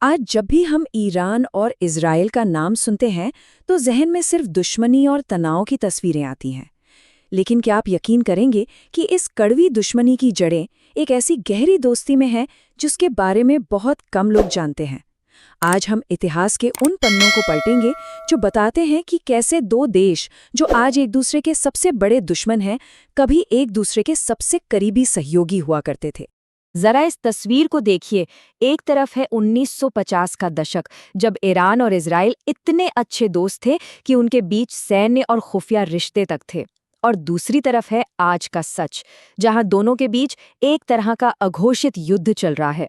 आज जब भी हम ईरान और इज़राइल का नाम सुनते हैं तो जहन में सिर्फ दुश्मनी और तनाव की तस्वीरें आती हैं। लेकिन क्या आप यकीन करेंगे कि इस कड़वी दुश्मनी की जड़ें एक ऐसी गहरी दोस्ती में हैं जिसके बारे में बहुत कम लोग जानते हैं। आज हम इतिहास के उन पन्नों को पलटेंगे जो बताते हैं कि कैसे दो देश जो आज एक दूसरे के सबसे बड़े दुश्मन हैं, कभी एक दूसरे के सबसे करीबी सहयोगी हुआ करते थे। जरा इस तस्वीर को देखिए। एक तरफ है 1950 का दशक, जब ईरान और इजराइल इतने अच्छे दोस्त थे कि उनके बीच सैन्य और खुफिया रिश्ते तक थे। और दूसरी तरफ है आज का सच, जहां दोनों के बीच एक तरह का अघोषित युद्ध चल रहा है।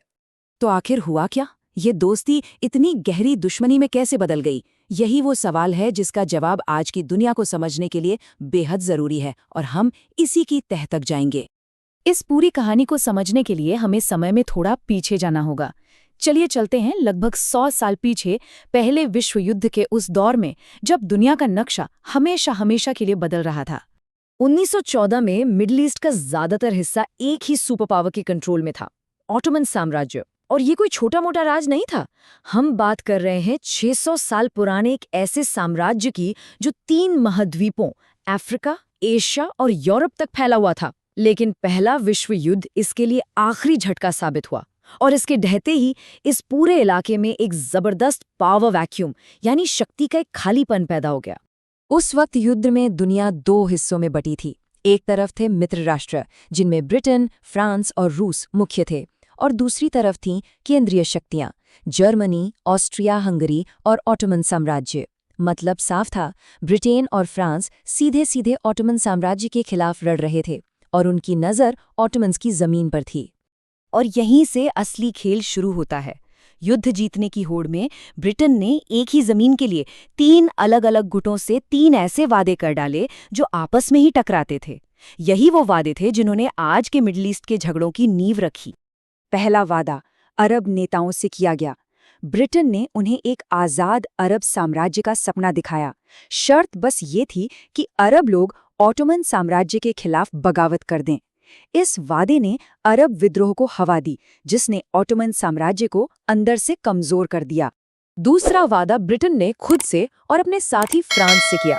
तो आखिर हुआ क्या? ये दोस्ती इतनी गहरी दुश्मनी में कैसे बदल गई? यही वो सवाल है जिसका जवाब आज की दुनिया को समझने के लिए बेहद जरूरी है, और हम इसी की तह तक जाएंगे। इस पूरी कहानी को समझने के लिए हमें समय में थोड़ा पीछे जाना होगा। चलिए चलते हैं लगभग 100 साल पीछे, पहले विश्व युद्ध के उस दौर में जब दुनिया का नक्शा हमेशा हमेशा के लिए बदल रहा था। 1914 में मिडिल ईस्ट का ज्यादातर हिस्सा एक ही सुपर पावर के कंट्रोल में था, ऑटोमन साम्राज्य। और ये कोई छोटा मोटा राज नहीं था। हम बात कर रहे हैं 600 साल पुराने एक ऐसे साम्राज्य की जो 3 महाद्वीपों अफ्रीका, एशिया और यूरोप तक फैला हुआ था। लेकिन पहला विश्व युद्ध इसके लिए आखिरी झटका साबित हुआ, और इसके ढहते ही इस पूरे इलाके में एक जबरदस्त पावर वैक्यूम यानी शक्ति का एक खालीपन पैदा हो गया। उस वक्त युद्ध में दुनिया 2 हिस्सों में बटी थी। एक तरफ थे मित्र राष्ट्र जिनमें ब्रिटेन, फ्रांस और रूस मुख्य थे, और दूसरी तरफ थीं केंद्रीय शक्तियां जर्मनी, ऑस्ट्रिया हंगरी और ऑटोमन साम्राज्य। मतलब साफ था, ब्रिटेन और फ्रांस सीधे सीधे ऑटोमन साम्राज्य के खिलाफ लड़ रहे थे, और उनकी नज़र ऑटोमन्स की ज़मीन पर थी। और यहीं से असली खेल शुरू होता है। युद्ध जीतने की होड़ में ब्रिटेन ने एक ही जमीन के लिए 3 अलग अलग गुटों से 3 ऐसे वादे कर डाले जो आपस में ही टकराते थे। यही वो वादे थे जिन्होंने आज के मिडिल ईस्ट के झगड़ों की नींव रखी। पहला वादा अरब नेताओं से किया गया। ब्रिटेन ने उन्हें एक आज़ाद अरब साम्राज्य का सपना दिखाया। शर्त बस ये थी कि अरब लोग ऑटोमन साम्राज्य के खिलाफ बगावत कर दें। इस वादे ने अरब विद्रोह को हवा दी, जिसने ऑटोमन साम्राज्य को अंदर से कमजोर कर दिया। दूसरा वादा ब्रिटेन ने खुद से और अपने साथी फ्रांस से किया।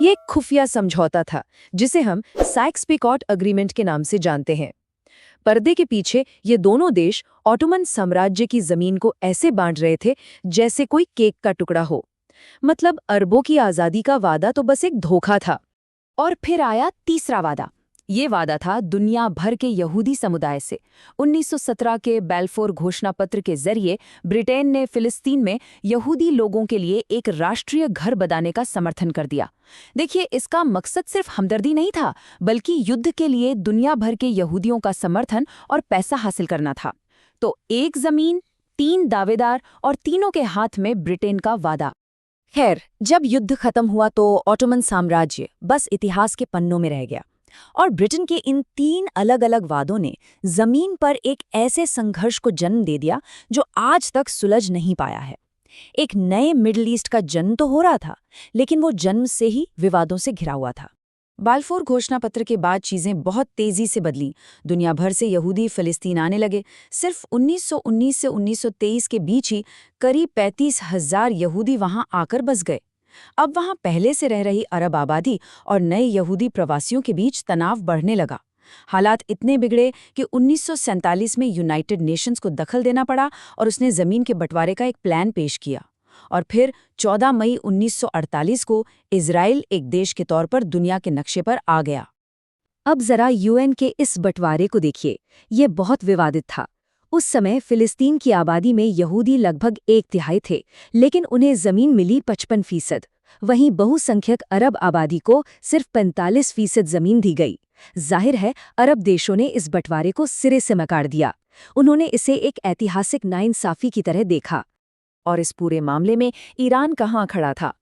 ये एक खुफिया समझौता था जिसे हम साइक्स-पिकॉट एग्रीमेंट के नाम से जानते हैं। पर्दे के पीछे ये दोनों देश ऑटोमन साम्राज्य की जमीन को ऐसे बांट रहे थे जैसे कोई केक का टुकड़ा हो। मतलब अरबों की आज़ादी का वादा तो बस एक धोखा था। और फिर आया तीसरा वादा। ये वादा था दुनिया भर के यहूदी समुदाय से। 1917 के बैल्फोर घोषणा पत्र के जरिए ब्रिटेन ने फिलिस्तीन में यहूदी लोगों के लिए एक राष्ट्रीय घर बनाने का समर्थन कर दिया। देखिए, इसका मकसद सिर्फ हमदर्दी नहीं था, बल्कि युद्ध के लिए दुनिया भर के यहूदियों का समर्थन और पैसा हासिल करना था। तो एक जमीन, 3 दावेदार और तीनों के हाथ में ब्रिटेन का वादा। खैर, जब युद्ध खत्म हुआ तो ऑटोमन साम्राज्य बस इतिहास के पन्नों में रह गया, और ब्रिटेन के इन 3 अलग अलग वादों ने जमीन पर एक ऐसे संघर्ष को जन्म दे दिया जो आज तक सुलझ नहीं पाया है। एक नए मिडिल ईस्ट का जन्म तो हो रहा था, लेकिन वो जन्म से ही विवादों से घिरा हुआ था। बाल्फोर घोषणा पत्र के बाद चीजें बहुत तेजी से बदलीं। दुनिया भर से यहूदी फिलिस्तीन आने लगे। सिर्फ 1919 से 1923 के बीच ही करीब 35,000 यहूदी वहां आकर बस गए। अब वहां पहले से रह रही अरब आबादी और नए यहूदी प्रवासियों के बीच तनाव बढ़ने लगा। हालात इतने बिगड़े कि 1947 में यूनाइटेड नेशंस को दखल देना पड़ा, और उसने जमीन के बंटवारे का एक प्लान पेश किया। और फिर 14 मई 1948 को इजराइल एक देश के तौर पर दुनिया के नक्शे पर आ गया। अब जरा यूएन के इस बंटवारे को देखिए। ये बहुत विवादित था। उस समय फिलिस्तीन की आबादी में यहूदी लगभग 1/3 थे, लेकिन उन्हें जमीन मिली 55%। वहीं बहुसंख्यक अरब आबादी को सिर्फ 45% जमीन दी गई। जाहिर है, अरब देशों ने इस बंटवारे को सिरे से नकार दिया। उन्होंने इसे एक ऐतिहासिक नाइंसाफी की तरह देखा। और इस पूरे मामले में ईरान कहाँ खड़ा था?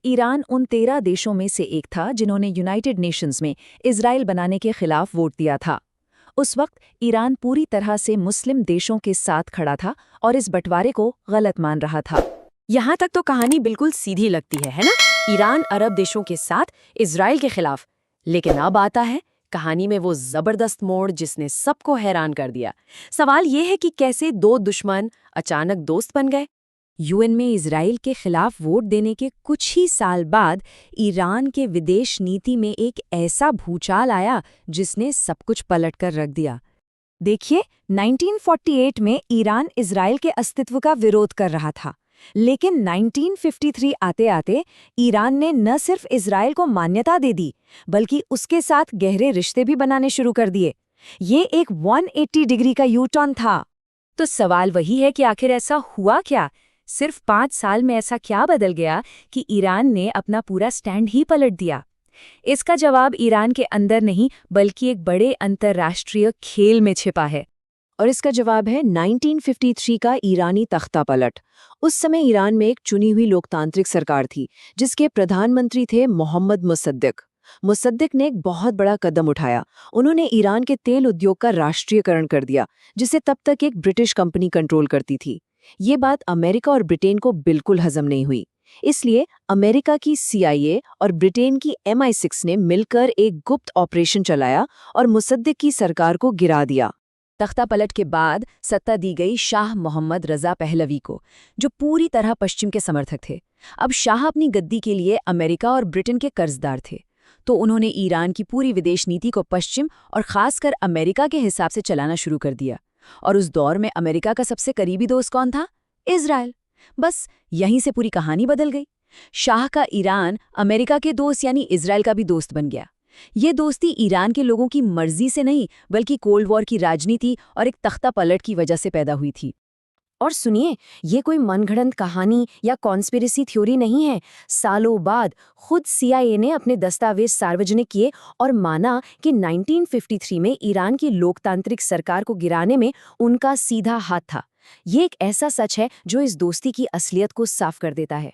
ईरान उन 13 देशों में से एक था जिन्होंने यूनाइटेड नेशंस में इजराइल बनाने के खिलाफ वोट दिया था। उस वक्त ईरान पूरी तरह से मुस्लिम देशों के साथ खड़ा था और इस बंटवारे को गलत मान रहा था। यहाँ तक तो कहानी बिल्कुल सीधी लगती है ना? ईरान अरब देशों के साथ, इजराइल के खिलाफ। लेकिन अब आता है कहानी में वो जबरदस्त मोड़ जिसने सबको हैरान कर दिया। सवाल ये है कि कैसे दो दुश्मन अचानक दोस्त बन गए। यूएन में इजराइल के खिलाफ वोट देने के कुछ ही साल बाद ईरान के विदेश नीति में एक ऐसा भूचाल आया जिसने सब कुछ पलटकर रख दिया। देखिए, 1948 में ईरान इजराइल के अस्तित्व का विरोध कर रहा था, लेकिन 1953 आते-आते ईरान ने न सिर्फ इजराइल को मान्यता दे दी, बल्कि उसके साथ गहरे रिश्ते भी बनाने शुरू कर दिए। ये एक 180 डिग्री का यू टर्न था। तो सवाल वही है कि आखिर ऐसा हुआ क्या? सिर्फ 5 साल में ऐसा क्या बदल गया कि ईरान ने अपना पूरा स्टैंड ही पलट दिया? इसका जवाब ईरान के अंदर नहीं, बल्कि एक बड़े अंतर्राष्ट्रीय खेल में छिपा है। और इसका जवाब है 1953 का ईरानी तख्ता पलट। उस समय ईरान में एक चुनी हुई लोकतांत्रिक सरकार थी, जिसके प्रधानमंत्री थे मोहम्मद मुसद्दिक। मुसद्दिक ने एक बहुत बड़ा कदम उठाया। उन्होंने ईरान के तेल उद्योग का राष्ट्रीयकरण कर दिया, जिसे तब तक एक ब्रिटिश कंपनी कंट्रोल करती थी। ये बात अमेरिका और ब्रिटेन को बिल्कुल हजम नहीं हुई। इसलिए अमेरिका की CIA और ब्रिटेन की MI6 ने मिलकर एक गुप्त ऑपरेशन चलाया और मुसद्दिक की सरकार को गिरा दिया। तख्ता पलट के बाद सत्ता दी गई शाह मोहम्मद रजा पहलवी को, जो पूरी तरह पश्चिम के समर्थक थे। अब शाह अपनी गद्दी के लिए अमेरिका और ब्रिटेन के कर्जदार थे, तो उन्होंने ईरान की पूरी विदेश नीति को पश्चिम और खासकर अमेरिका के हिसाब से चलाना शुरू कर दिया। और उस दौर में अमेरिका का सबसे करीबी दोस्त कौन था? इजराइल। बस यहीं से पूरी कहानी बदल गई। शाह का ईरान अमेरिका के दोस्त यानी इजराइल का भी दोस्त बन गया। ये दोस्ती ईरान के लोगों की मर्जी से नहीं, बल्कि कोल्ड वॉर की राजनीति और एक तख्ता पलट की वजह से पैदा हुई थी। और सुनिए, ये कोई मनगढ़ंत कहानी या कॉन्स्पिरेसी थ्योरी नहीं है। सालों बाद खुद CIA ने अपने दस्तावेज सार्वजनिक किए और माना कि 1953 में ईरान की लोकतांत्रिक सरकार को गिराने में उनका सीधा हाथ था। ये एक ऐसा सच है जो इस दोस्ती की असलियत को साफ कर देता है।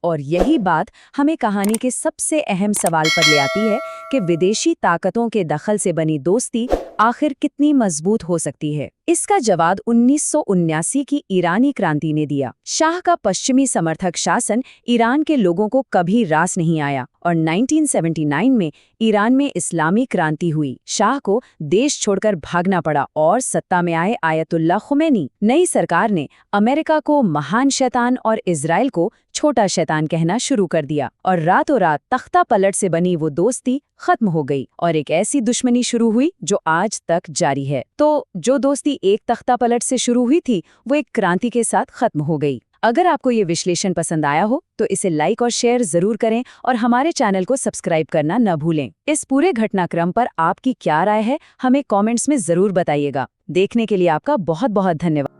और यही बात हमें कहानी के सबसे अहम सवाल पर ले आती है कि विदेशी ताकतों के दखल से बनी दोस्ती आखिर कितनी मजबूत हो सकती है। इसका जवाब 1979 की ईरानी क्रांति ने दिया। शाह का पश्चिमी समर्थक शासन ईरान के लोगों को कभी रास नहीं आया और 1979 में ईरान में इस्लामी क्रांति हुई। शाह को देश छोड़कर भागना पड़ा और सत्ता में आए आयतुल्ला खुमैनी। नई सरकार ने अमेरिका को महान शैतान और इजराइल को छोटा शैतान कहना शुरू कर दिया और रातों रात तख्ता पलट से बनी वो दोस्ती खत्म हो गई और एक ऐसी दुश्मनी शुरू हुई जो आज तक जारी है। तो जो दोस्ती एक तख्ता पलट से शुरू हुई थी, वो एक क्रांति के साथ खत्म हो गई। अगर आपको ये विश्लेषण पसंद आया हो तो इसे लाइक और शेयर जरूर करें और हमारे चैनल को सब्सक्राइब करना न भूलें। इस पूरे घटनाक्रम पर आपकी क्या राय है, हमें कमेंट्स में जरूर बताइएगा। देखने के लिए आपका बहुत बहुत धन्यवाद।